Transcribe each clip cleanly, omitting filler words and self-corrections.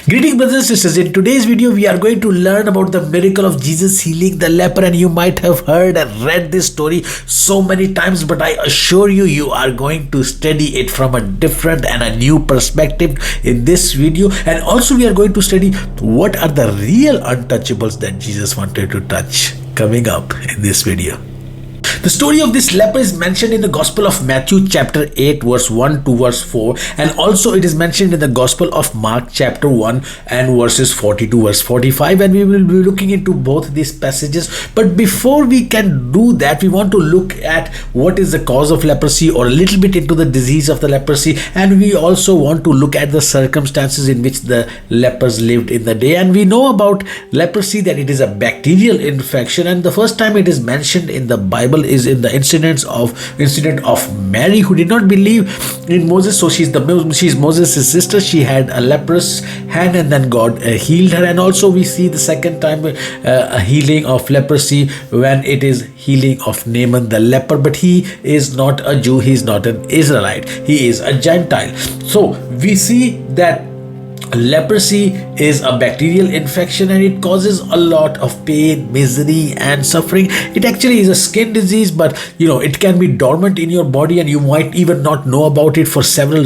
Greetings, brothers and sisters. In today's video, we are going to learn about the miracle of Jesus healing the leper. And you might have heard and read this story so many times, but I assure you, you are going to study it from a different and a new perspective in this video. And also, we are going to study what are the real untouchables that Jesus wanted to touch coming up in this video. The story of this leper is mentioned in the Gospel of Matthew chapter 8 verse 1 to verse 4, and also it is mentioned in the Gospel of Mark chapter 1 and verses 40 to verse 45, and we will be looking into both these passages. But before we can do that, we want to look at what is the cause of leprosy, or a little bit into the disease of the leprosy, and we also want to look at the circumstances in which the lepers lived in the day. And we know about leprosy that it is a bacterial infection, and the first time it is mentioned in the Bible is in the incident of Mary, who did not believe in Moses. So she's Moses' sister. She had a leprous hand, and then God healed her. And also we see the second time a healing of leprosy when it is healing of Naaman the leper. But he is not a Jew. He is not an Israelite. He is a Gentile. So we see that leprosy is a bacterial infection, and it causes a lot of pain, misery, and suffering. It actually is a skin disease, but it can be dormant in your body, and you might even not know about it for several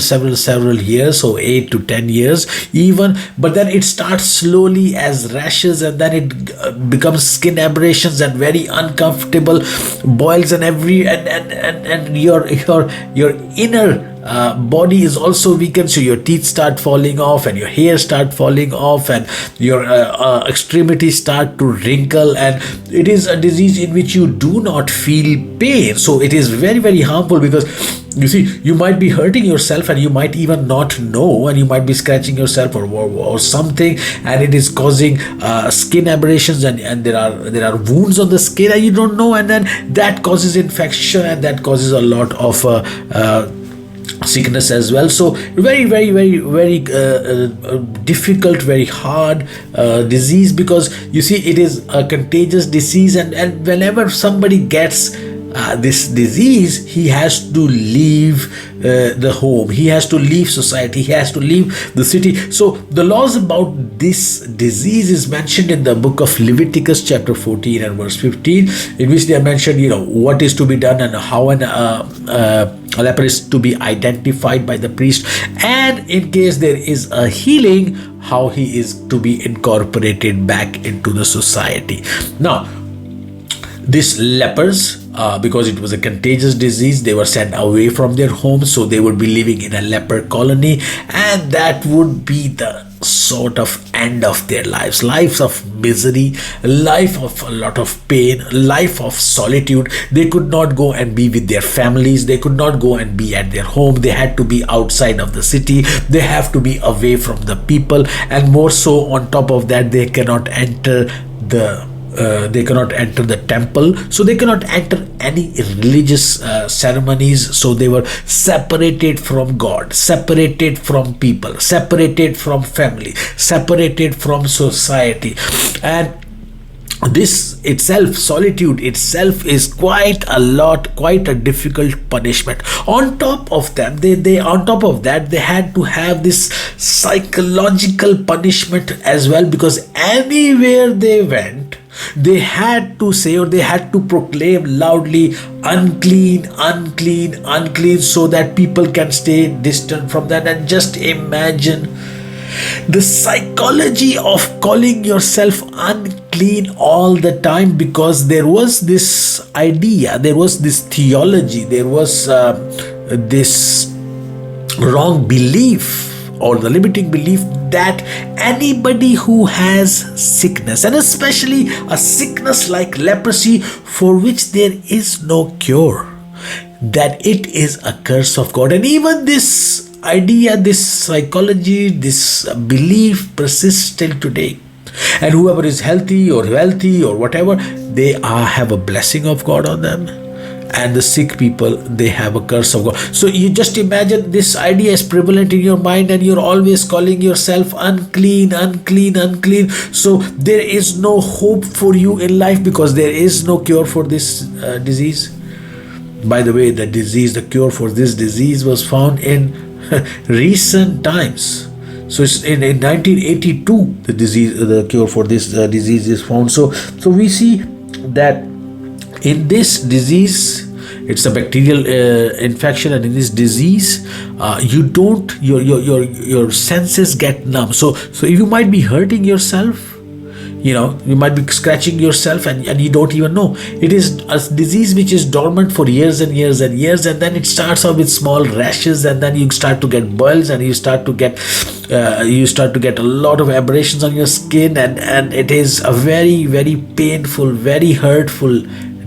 years, so 8 to 10 years even. But then it starts slowly as rashes, and then it becomes skin abrasions and very uncomfortable boils, and your inner body is also weakened, so your teeth start falling off, and your hair start falling off, and your extremities start to wrinkle. And it is a disease in which you do not feel pain, so it is very, very harmful, because you see, you might be hurting yourself and you might even not know, and you might be scratching yourself or something, and it is causing skin abrasions, and there are wounds on the skin and you don't know, and then that causes infection, and that causes a lot of sickness as well. So very, very, very, very difficult, very hard disease, because you see, it is a contagious disease, and whenever somebody gets this disease, he has to leave the home, he has to leave society, he has to leave the city. So the laws about this disease is mentioned in the book of Leviticus chapter 14 and verse 15, in which they are mentioned, what is to be done, and how a leper is to be identified by the priest, and in case there is a healing, how he is to be incorporated back into the society. Now, these lepers, because it was a contagious disease, they were sent away from their homes, so they would be living in a leper colony, and that would be the sort of end of their lives of misery, life of a lot of pain, life of solitude. They could not go and be with their families, they could not go and be at their home, they had to be outside of the city, they have to be away from the people, and more so on top of that, they cannot enter the temple, so they cannot enter any religious ceremonies. So they were separated from God, separated from people, separated from family, separated from society. And this itself, solitude itself, is quite a difficult punishment. On top of that, they had to have this psychological punishment as well, because anywhere they went, they had to say, or they had to proclaim loudly, unclean, unclean, unclean, so that people can stay distant from that. And just imagine the psychology of calling yourself unclean all the time, because there was this idea, there was this theology, there was this wrong belief, or the limiting belief, that anybody who has sickness, and especially a sickness like leprosy for which there is no cure, that it is a curse of God. And even this idea, this psychology, this belief persists till today. And whoever is healthy or wealthy or whatever, they have a blessing of God on them, and the sick people, they have a curse of God. So you just imagine, this idea is prevalent in your mind, and you're always calling yourself unclean, unclean, unclean. So there is no hope for you in life, because there is no cure for this disease. By the way, the cure for this disease was found in recent times. So it's in 1982 the cure for this disease is found. So we see that in this disease, it's a bacterial infection, and in this disease, you don't your senses get numb. So you might be hurting yourself, you might be scratching yourself, and you don't even know. It is a disease which is dormant for years and years and years, and then it starts off with small rashes, and then you start to get boils, and you start to get a lot of aberrations on your skin, and it is a very, very painful, very hurtful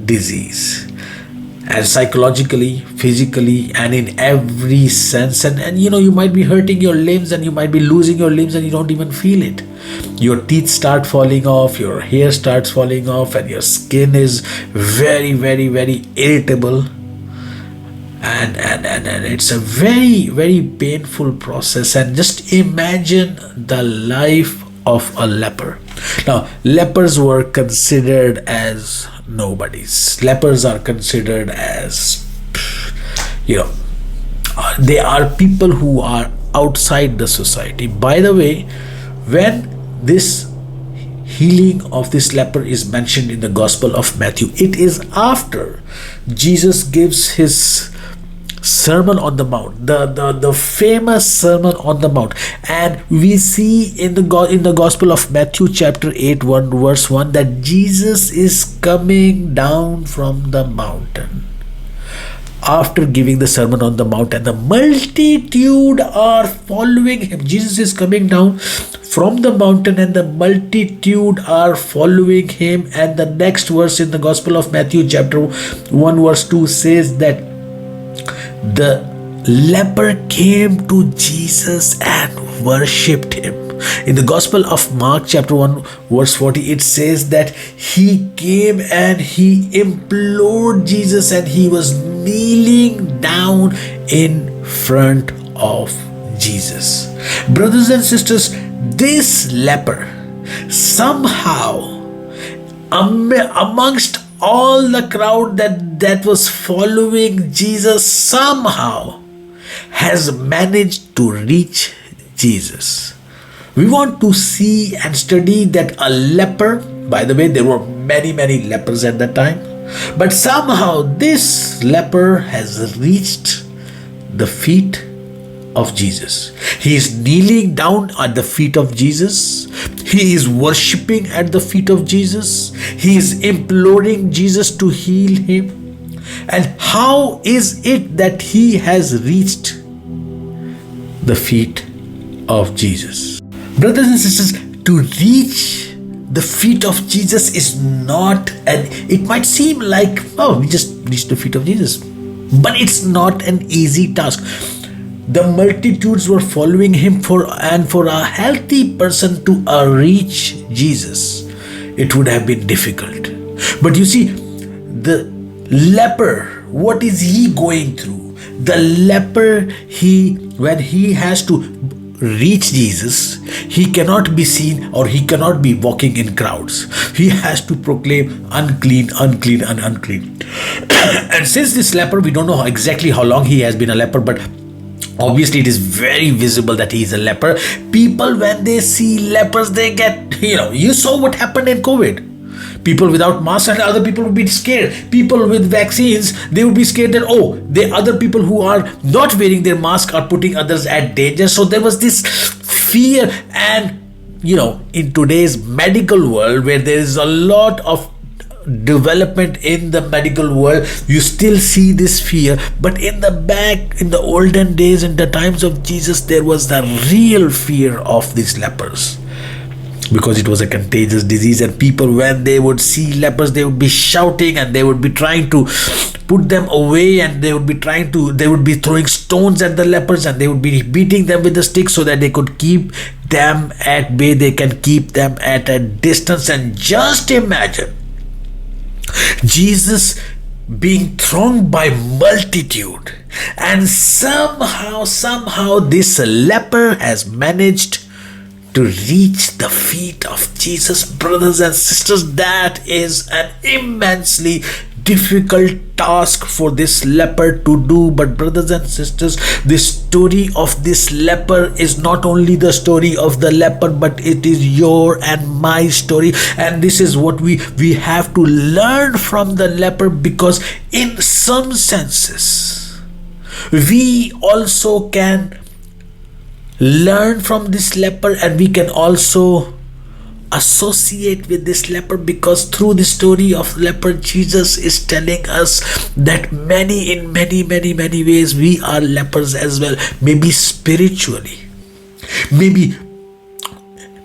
disease, and psychologically, physically, and in every sense. And you might be hurting your limbs, and you might be losing your limbs, and you don't even feel it. Your teeth start falling off, your hair starts falling off, and your skin is very, very, very irritable, and it's a very, very painful process. And just imagine the life of a leper. Now, lepers were considered as nobodies. Lepers are considered as, they are people who are outside the society. By the way, when this healing of this leper is mentioned in the Gospel of Matthew, it is after Jesus gives his Sermon on the Mount, the famous Sermon on the Mount. And we see in the Gospel of Matthew chapter 8 verse 1 that Jesus is coming down from the mountain after giving the Sermon on the Mount, and the multitude are following him. Jesus is coming down from the mountain, and the multitude are following him. And the next verse in the Gospel of Matthew chapter 1 verse 2 says that the leper came to Jesus and worshipped him. In the Gospel of Mark chapter 1 verse 40, it says that he came and he implored Jesus, and he was kneeling down in front of Jesus. Brothers and sisters, this leper somehow, amongst all the crowd that was following Jesus, somehow has managed to reach Jesus. We want to see and study that a leper, by the way, there were many, many lepers at that time, but somehow this leper has reached the feet of Jesus. He is kneeling down at the feet of Jesus. He is worshipping at the feet of Jesus. He is imploring Jesus to heal him. And how is it that he has reached the feet of Jesus? Brothers and sisters, to reach the feet of Jesus is not it might seem like, oh, we just reached the feet of Jesus, but it's not an easy task. The multitudes were following him, for a healthy person to reach Jesus, it would have been difficult. But you see, the leper, what is he going through? The leper, when he has to reach Jesus, he cannot be seen, or he cannot be walking in crowds. He has to proclaim unclean, unclean, and unclean. And since this leper, we don't know exactly how long he has been a leper, but obviously it is very visible that he is a leper. People, when they see lepers, they get, you saw what happened in COVID. People without masks, and other people would be scared. People with vaccines, they would be scared that, the other people who are not wearing their mask are putting others at danger. So there was this fear. And in today's medical world, where there is a lot of development in the medical world, you still see this fear. But in the olden days, in the times of Jesus, there was the real fear of these lepers, because it was a contagious disease. And people, when they would see lepers, they would be shouting, and they would be trying to put them away, and they would be throwing stones at the lepers, and they would be beating them with the sticks so that they could keep them at bay. They can keep them at a distance. And just imagine Jesus being thronged by multitude, and somehow this leper has managed to reach the feet of Jesus. Brothers and sisters, that is an immensely difficult task for this leper to do. But brothers and sisters, this story of this leper is not only the story of the leper, but it is your and my story. And this is what we have to learn from the leper, because in some senses we also can learn from this leper, and we can also associate with this leper, because through the story of leper, Jesus is telling us that in many ways we are lepers as well. Maybe spiritually, maybe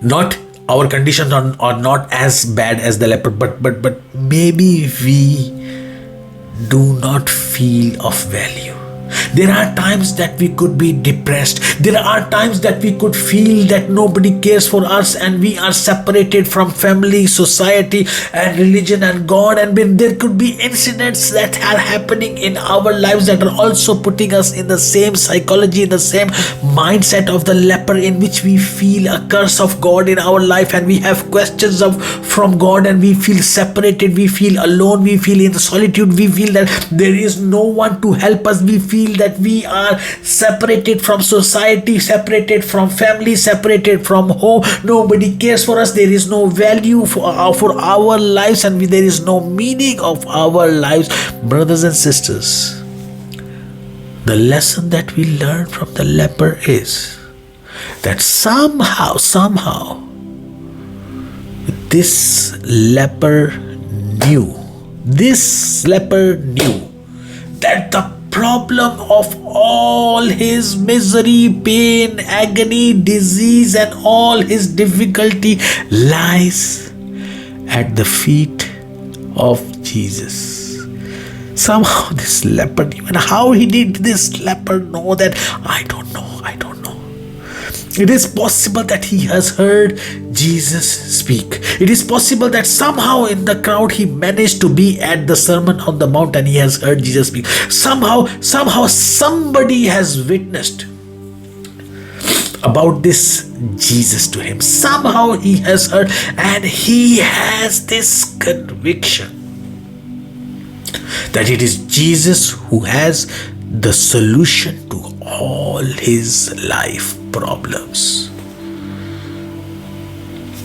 not, our conditions are not as bad as the leper, but maybe we do not feel of value. There are times that we could be depressed. There are times that we could feel that nobody cares for us, and we are separated from family, society, and religion and God. And there could be incidents that are happening in our lives that are also putting us in the same psychology, in the same mindset of the leper, in which we feel a curse of God in our life, and we have questions from God, and we feel separated, we feel alone, we feel in solitude, we feel that there is no one to help us, we feel that we are separated from society, separated from family, separated from home. Nobody cares for us. There is no value for our lives, and there is no meaning of our lives. Brothers and sisters, the lesson that we learn from the leper is that somehow this leper knew that the problem of all his misery, pain, agony, disease, and all his difficulty lies at the feet of Jesus. Somehow this leper knew. And how did this leper know that? I don't know. It is possible that he has heard Jesus speak. It is possible that somehow in the crowd he managed to be at the Sermon on the Mount and he has heard Jesus speak. Somehow somebody has witnessed about this Jesus to him. Somehow he has heard, and he has this conviction that it is Jesus who has the solution to all his life problems.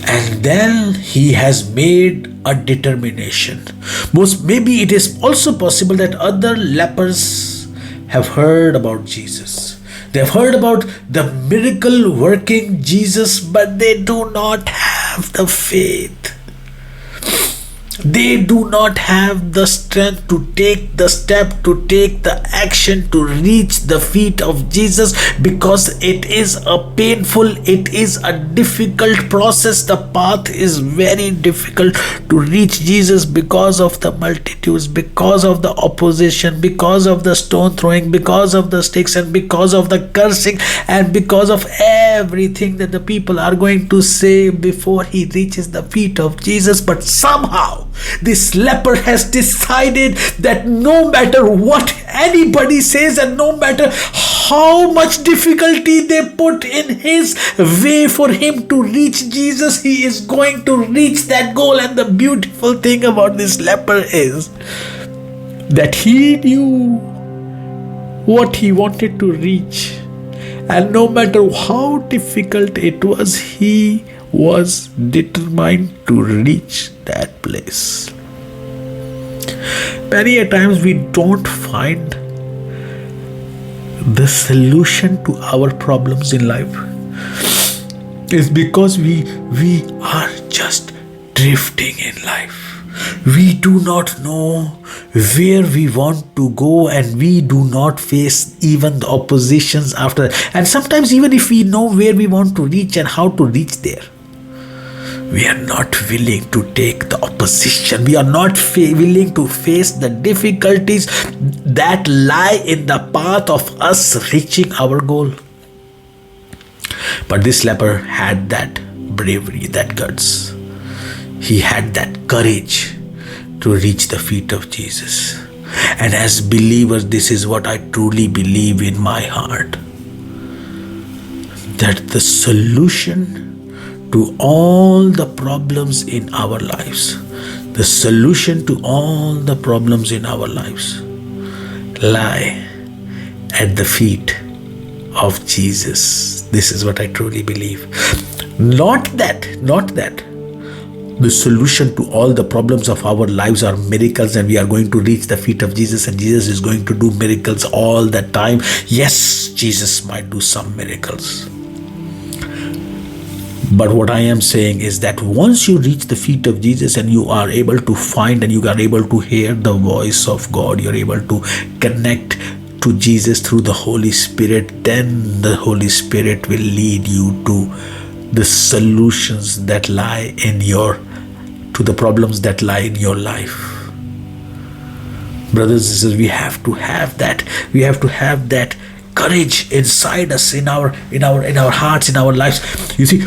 And then he has made a determination. Maybe it is also possible that other lepers have heard about Jesus. They have heard about the miracle working Jesus, but they do not have the faith. They do not have the strength to take the step, to take the action, to reach the feet of Jesus, because it is it is a difficult process. The path is very difficult to reach Jesus because of the multitudes, because of the opposition, because of the stone throwing, because of the sticks, and because of the cursing, and because of everything that the people are going to say before he reaches the feet of Jesus. But somehow this leper has decided that no matter what anybody says, and no matter how much difficulty they put in his way for him to reach Jesus, he is going to reach that goal. And the beautiful thing about this leper is that he knew what he wanted to reach, and no matter how difficult it was, he was determined to reach that place. Many a times we don't find the solution to our problems in life. It's because we are just drifting in life. We do not know where we want to go, and we do not face even the oppositions after. And sometimes even if we know where we want to reach and how to reach there, we are not willing to take the opposition. We are not willing to face the difficulties that lie in the path of us reaching our goal. But this leper had that bravery, that guts. He had that courage to reach the feet of Jesus. And as believers, this is what I truly believe in my heart, that the solution to all the problems in our lives, lie at the feet of Jesus. This is what I truly believe. Not that the solution to all the problems of our lives are miracles and we are going to reach the feet of Jesus and Jesus is going to do miracles all the time. Yes, Jesus might do some miracles. But what I am saying is that once you reach the feet of Jesus and you are able to find and you are able to hear the voice of God, you're able to connect to Jesus through the Holy Spirit, then the Holy Spirit will lead you to the solutions that lie to the problems that lie in your life. Brothers and sisters, we have to have that courage inside us, in our hearts, in our lives. You see,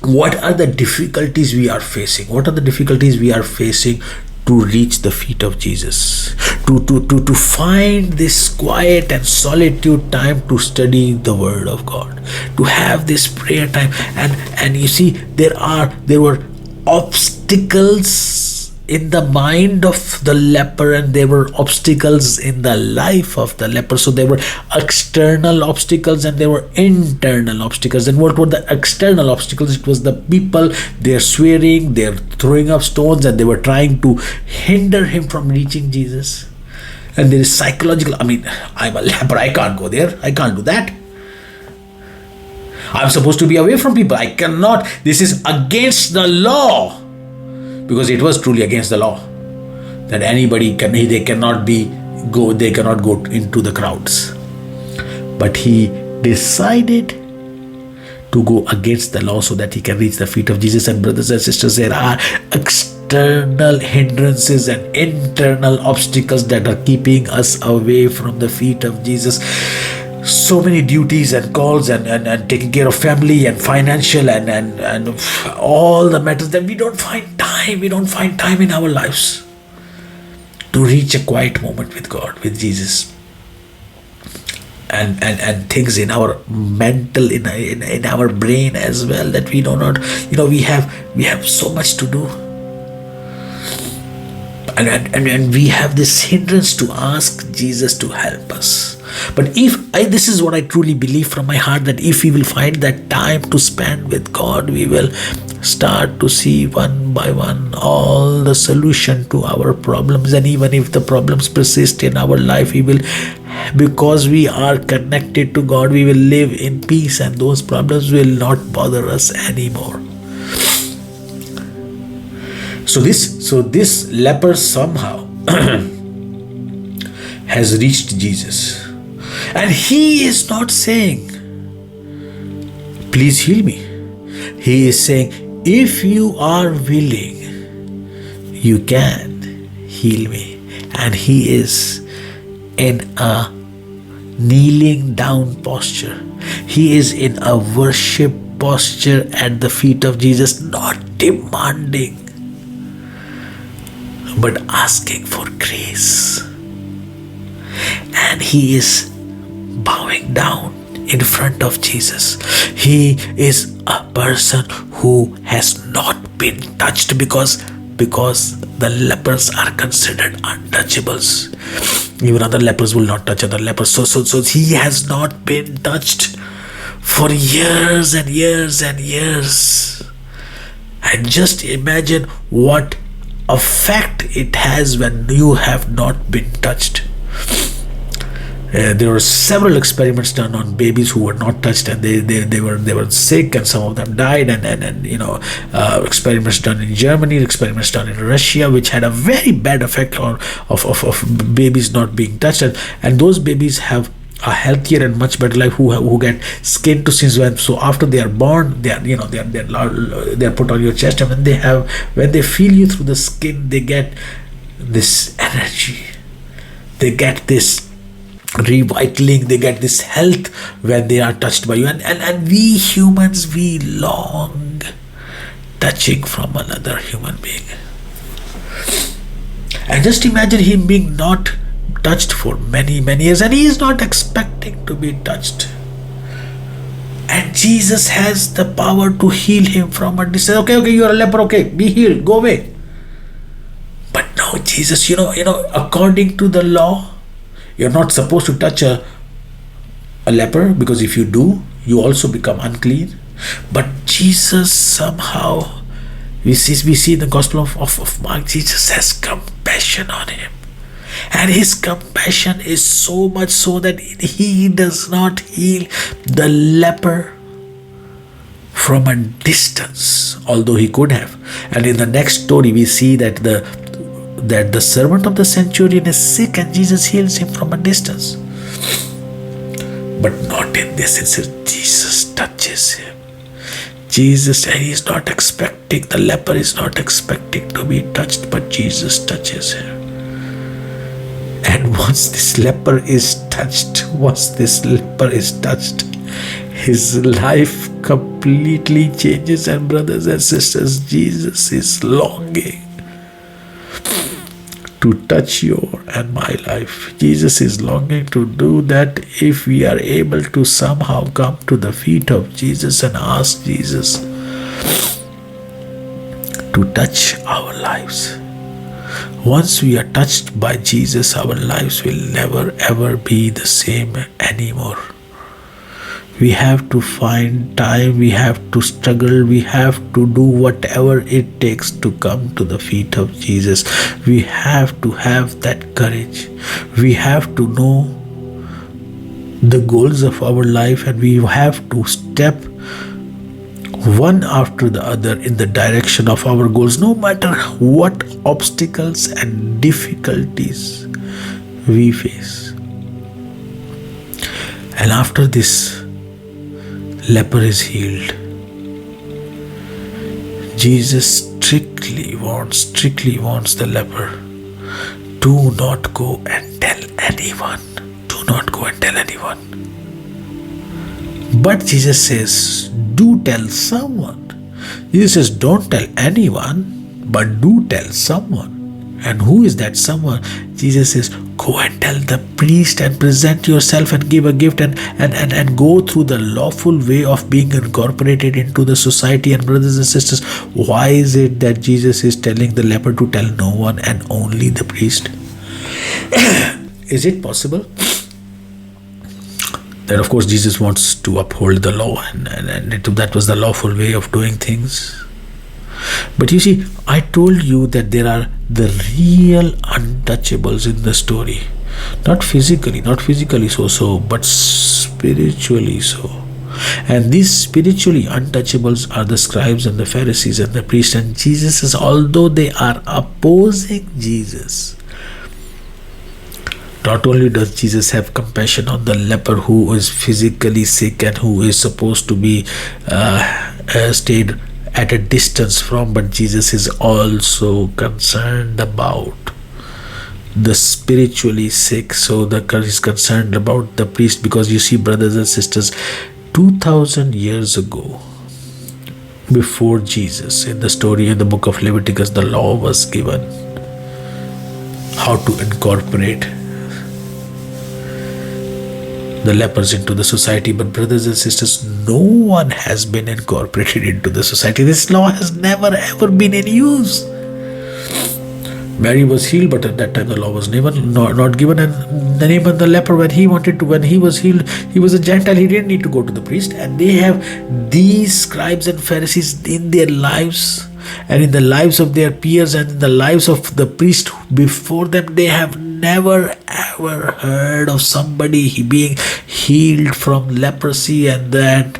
what are the difficulties we are facing? What are the difficulties we are facing to reach the feet of Jesus? To find this quiet and solitude time to study the Word of God, to have this prayer time. And you see, there were obstacles in the mind of the leper and there were obstacles in the life of the leper. So there were external obstacles and there were internal obstacles. And what were the external obstacles? It was the people. They're swearing, they're throwing up stones, and they were trying to hinder him from reaching Jesus. And there is psychological, I'm a leper, I can't go there, I can't do that. I'm supposed to be away from people, I cannot. This is against the law. Because it was truly against the law that they cannot go into the crowds. But he decided to go against the law so that he can reach the feet of Jesus. And brothers and sisters, there are external hindrances and internal obstacles that are keeping us away from the feet of Jesus. So many duties and calls and taking care of family and financial and all the matters that we don't find time in our lives to reach a quiet moment with God, with Jesus. And things in our mental, in our brain as well, that we do not, we have so much to do. And we have this hindrance to ask Jesus to help us. But this is what I truly believe from my heart, that if we will find that time to spend with God, we will start to see one by one all the solution to our problems. And even if the problems persist in our life, because we are connected to God, we will live in peace and those problems will not bother us anymore. So this leper somehow has reached Jesus. And he is not saying, please heal me. He is saying, if you are willing, you can heal me. And he is in a kneeling down posture. He is in a worship posture at the feet of Jesus, not demanding, but asking for grace. And he is bowing down in front of Jesus. He is a person who has not been touched because the lepers are considered untouchables. Even other lepers will not touch other lepers. So he has not been touched for years and years and years. And just imagine what effect it has when you have not been touched. There were several experiments done on babies who were not touched, and they were sick, and some of them died. And experiments done in Germany, experiments done in Russia, which had a very bad effect of babies not being touched. And those babies have a healthier and much better life who get skin to skin. So after they are born, they are put on your chest, and when they feel you through the skin, they get this energy, they get this revitalizing, they get this health when they are touched by you. And we humans, we long touching from another human being. And just imagine him being not touched for many years, and he is not expecting to be touched. And Jesus has the power to heal him from a distance. Okay, you are a leper, okay, be healed, go away. But no, Jesus, according to the law, you're not supposed to touch a a leper, because if you do, you also become unclean. But Jesus somehow, we see in the Gospel of Mark, Jesus has compassion on him. And his compassion is so much so that he does not heal the leper from a distance, although he could have. And in the next story, we see that the servant of the centurion is sick and Jesus heals him from a distance. But not in this instance. Jesus touches him. Jesus, and he's not expecting, the leper is not expecting to be touched, but Jesus touches him. And once this leper is touched, his life completely changes. And brothers and sisters, Jesus is longing to touch your and my life. Jesus is longing to do that if we are able to somehow come to the feet of Jesus and ask Jesus to touch our lives. Once we are touched by Jesus, our lives will never ever be the same anymore. We have to find time, we have to struggle, we have to do whatever it takes to come to the feet of Jesus. We have to have that courage. We have to know the goals of our life, and we have to step one after the other in the direction of our goals, no matter what obstacles and difficulties we face. And after this, leper is healed. Jesus strictly warns the leper, do not go and tell anyone. Do not go and tell anyone. But Jesus says, do tell someone. Jesus says, don't tell anyone, but do tell someone. And who is that someone? Jesus says, go and tell the priest and present yourself and give a gift and go through the lawful way of being incorporated into the society. And brothers and sisters, why is it that Jesus is telling the leper to tell no one and only the priest? Is it possible that, of course, Jesus wants to uphold the law and that was the lawful way of doing things? But you see, I told you that there are the real untouchables in the story. Not physically so, but spiritually so. And these spiritually untouchables are the scribes and the Pharisees and the priests. And Jesus is, although they are opposing Jesus, not only does Jesus have compassion on the leper who is physically sick and who is supposed to be stayed at a distance from, but Jesus is also concerned about the spiritually sick. So he's concerned about the priest, because you see, brothers and sisters, 2000 years ago, before Jesus, in the story in the book of Leviticus, the law was given how to incorporate the lepers into the society. But brothers and sisters, no one has been incorporated into the society. This law has never ever been in use. Mary was healed, but at that time the law was not given. And the neighbor, the leper, when he was healed, he was a Gentile. He didn't need to go to the priest. And they have these scribes and Pharisees in their lives, and in the lives of their peers, and in the lives of the priest before them. They have never ever heard of somebody being healed from leprosy, and that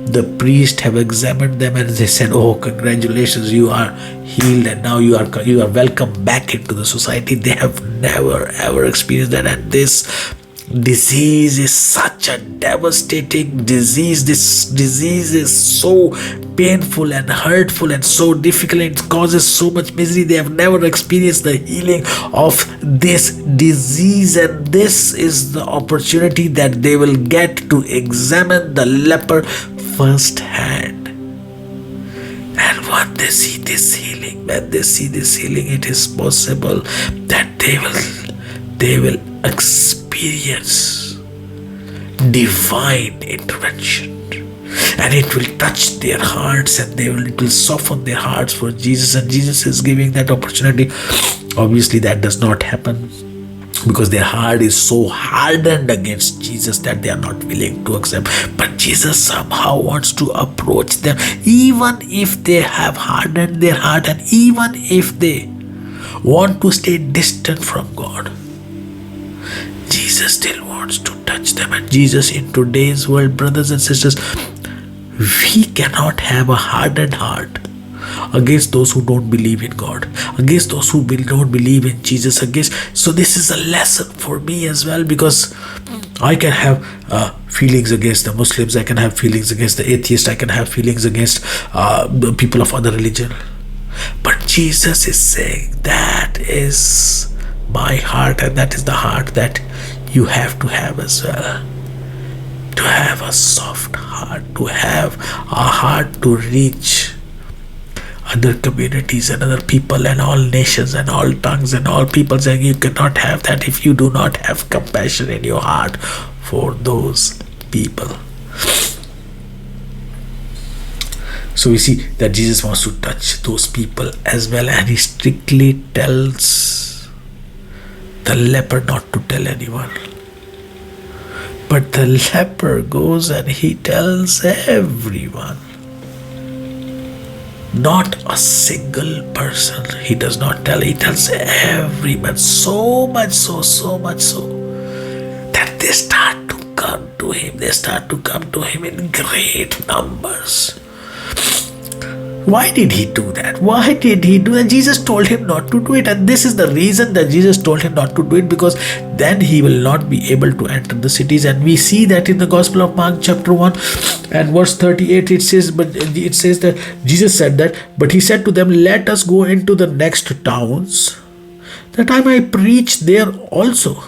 the priest have examined them and they said, oh, congratulations, you are healed and now you are welcome back into the society. They have never ever experienced that. And this disease is such a devastating disease. This disease is so painful and hurtful and so difficult. It causes so much misery. They have never experienced the healing of this disease, and this is the opportunity that they will get to examine the leper firsthand. And when they see this healing, it is possible that they will experience divine intervention, and it will touch their hearts, and it will soften their hearts for Jesus. And Jesus is giving that opportunity. Obviously that does not happen because their heart is so hardened against Jesus that they are not willing to accept. But Jesus somehow wants to approach them, even if they have hardened their heart and even if they want to stay distant from God. Jesus still wants to touch them. And Jesus, in today's world, brothers and sisters, we cannot have a hardened heart against those who don't believe in God, against those who don't believe in Jesus, so this is a lesson for me as well, because I can have feelings against the Muslims, I can have feelings against the atheists, I can have feelings against the people of other religion. But Jesus is saying, that is my heart, and that is the heart that you have to have as well. To have a soft heart, to have a heart to reach other communities and other people and all nations and all tongues and all peoples, and you cannot have that if you do not have compassion in your heart for those people. So we see that Jesus wants to touch those people as well, and he strictly tells the leper not to tell anyone. But the leper goes and he tells everyone. Not a single person he does not tell. He tells everyone. So much so that they start to come to him. They start to come to him in great numbers. Why did he do that? Why did he do that? Jesus told him not to do it. And this is the reason that Jesus told him not to do it, because then he will not be able to enter the cities. And we see that in the Gospel of Mark chapter 1 and verse 38, it says that Jesus said that, but he said to them, let us go into the next towns, that I might preach there also.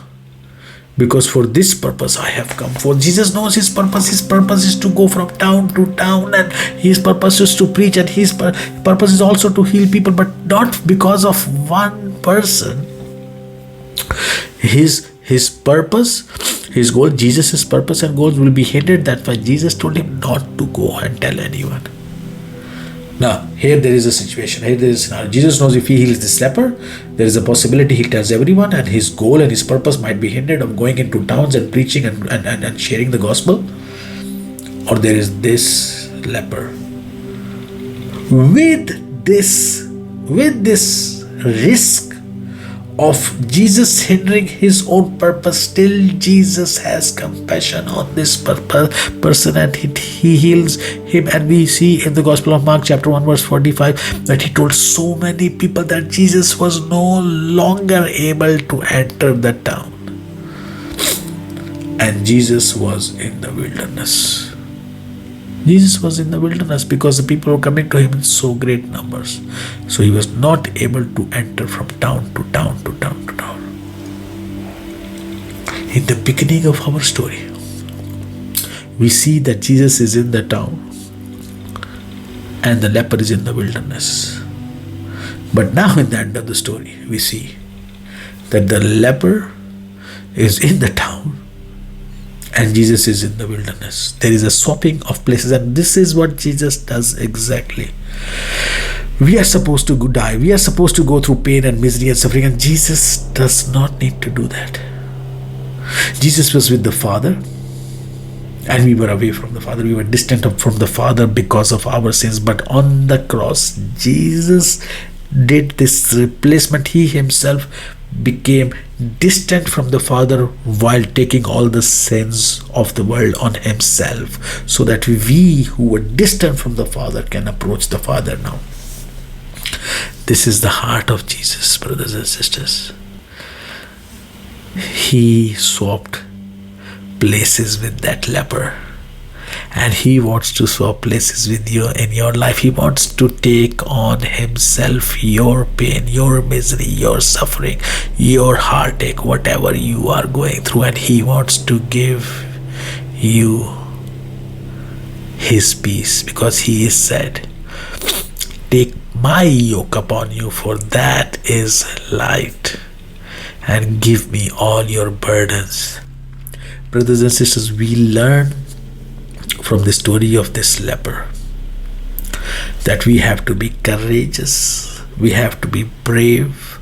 Because for this purpose I have come. For Jesus knows his purpose. His purpose is to go from town to town, and his purpose is to preach, and his purpose is also to heal people, but not because of one person. His purpose, his goal, Jesus' purpose and goals will be hindered. That's why Jesus told him not to go and tell anyone. Now, here there is a situation. Here there is a scenario. Jesus knows if he heals this leper, there is a possibility he tells everyone, and his goal and his purpose might be hindered of going into towns and preaching and sharing the gospel. Or there is this leper. With this risk of Jesus hindering his own purpose, still Jesus has compassion on this person, and he heals him. And we see in the Gospel of Mark chapter 1 verse 45 that he told so many people that Jesus was no longer able to enter the town, and Jesus was in the wilderness. Jesus was in the wilderness because the people were coming to him in so great numbers. So he was not able to enter from town to town to town to town. In the beginning of our story, we see that Jesus is in the town and the leper is in the wilderness. But now in the end of the story, we see that the leper is in the town and Jesus is in the wilderness. There is a swapping of places, and this is what Jesus does exactly. We are supposed to die. We are supposed to go through pain and misery and suffering, and Jesus does not need to do that. Jesus was with the Father, and we were away from the Father. We were distant from the Father because of our sins. But on the cross, Jesus did this replacement. He himself became distant from the Father while taking all the sins of the world on himself, so that we who were distant from the Father can approach the Father now. This is the heart of Jesus, brothers and sisters. He swapped places with that leper, and he wants to swap places with you in your life. He wants to take on himself your pain, your misery, your suffering, your heartache, whatever you are going through, and he wants to give you his peace, because he is said, take my yoke upon you, for that is light, and give me all your burdens. Brothers and sisters, we learn from the story of this leper that we have to be courageous, we have to be brave,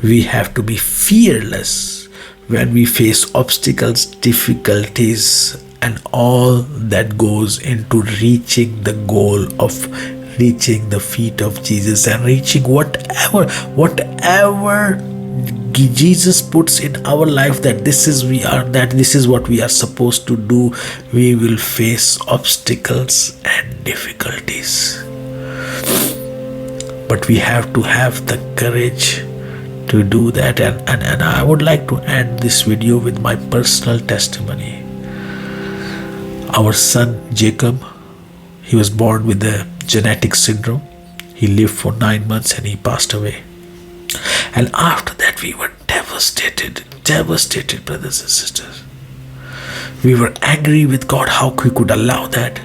we have to be fearless, when we face obstacles, difficulties, and all that goes into reaching the goal of reaching the feet of Jesus and reaching whatever Jesus puts in our life, that this is what we are supposed to do. We will face obstacles and difficulties, but we have to have the courage to do that. And I would like to end this video with my personal testimony. Our son Jacob, he was born with the genetic syndrome. He lived for 9 months and he passed away. And after that we were devastated, brothers and sisters. We were angry with God, how he could allow that.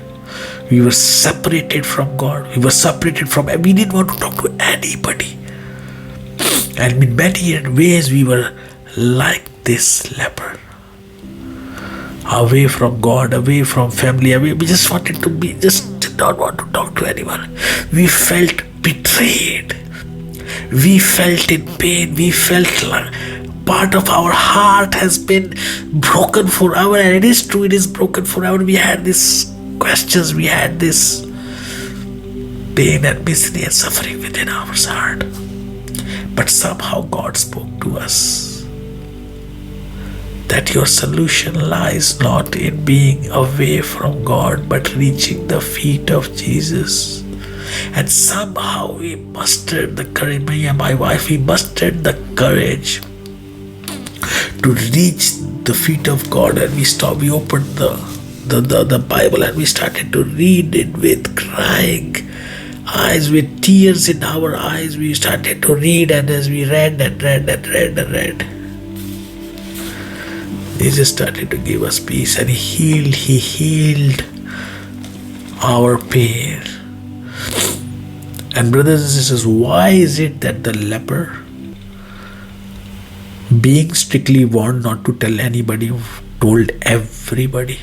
We were separated from God. We were separated from, we didn't want to talk to anybody. And in many ways we were like this leper. Away from God, away from family, away. We just wanted to be, just did not want to talk to anyone. We felt betrayed. We felt in pain. We felt like part of our heart has been broken forever. And it is true, it is broken forever. We had these questions, we had this pain and misery and suffering within our heart. But somehow God spoke to us that your solution lies not in being away from God, but reaching the feet of Jesus. And somehow we mustered the courage, me and my wife, we mustered the courage to reach the feet of God. And we opened the Bible and we started to read it with crying eyes, with tears in our eyes. We started to read, and as we read and read, Jesus started to give us peace, and He healed our pain. And brothers and sisters, why is it that the leper, being strictly warned not to tell anybody, told everybody?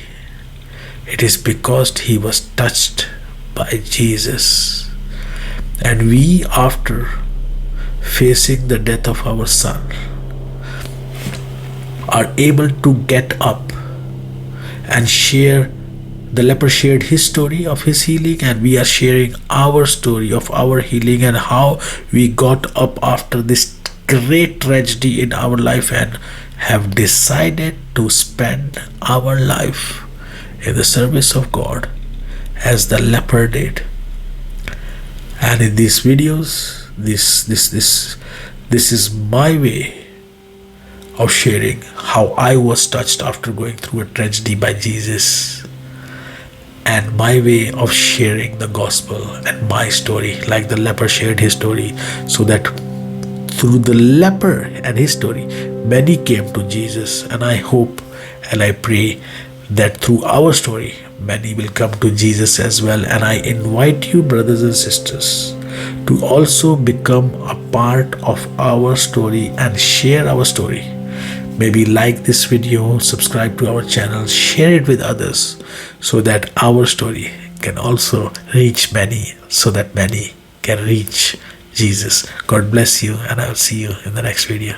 It is because he was touched by Jesus. And we, after facing the death of our son, are able to get up and share. The leper shared his story of his healing, and we are sharing our story of our healing and how we got up after this great tragedy in our life and have decided to spend our life in the service of God as the leper did. And in these videos, this is my way of sharing how I was touched after going through a tragedy by Jesus, and my way of sharing the gospel and my story, like the leper shared his story, so that through the leper and his story, many came to Jesus. And I hope and I pray that through our story, many will come to Jesus as well. And I invite you, brothers and sisters, to also become a part of our story and share our story. Maybe like this video, subscribe to our channel, share it with others, so that our story can also reach many, so that many can reach Jesus. God bless you, and I'll see you in the next video.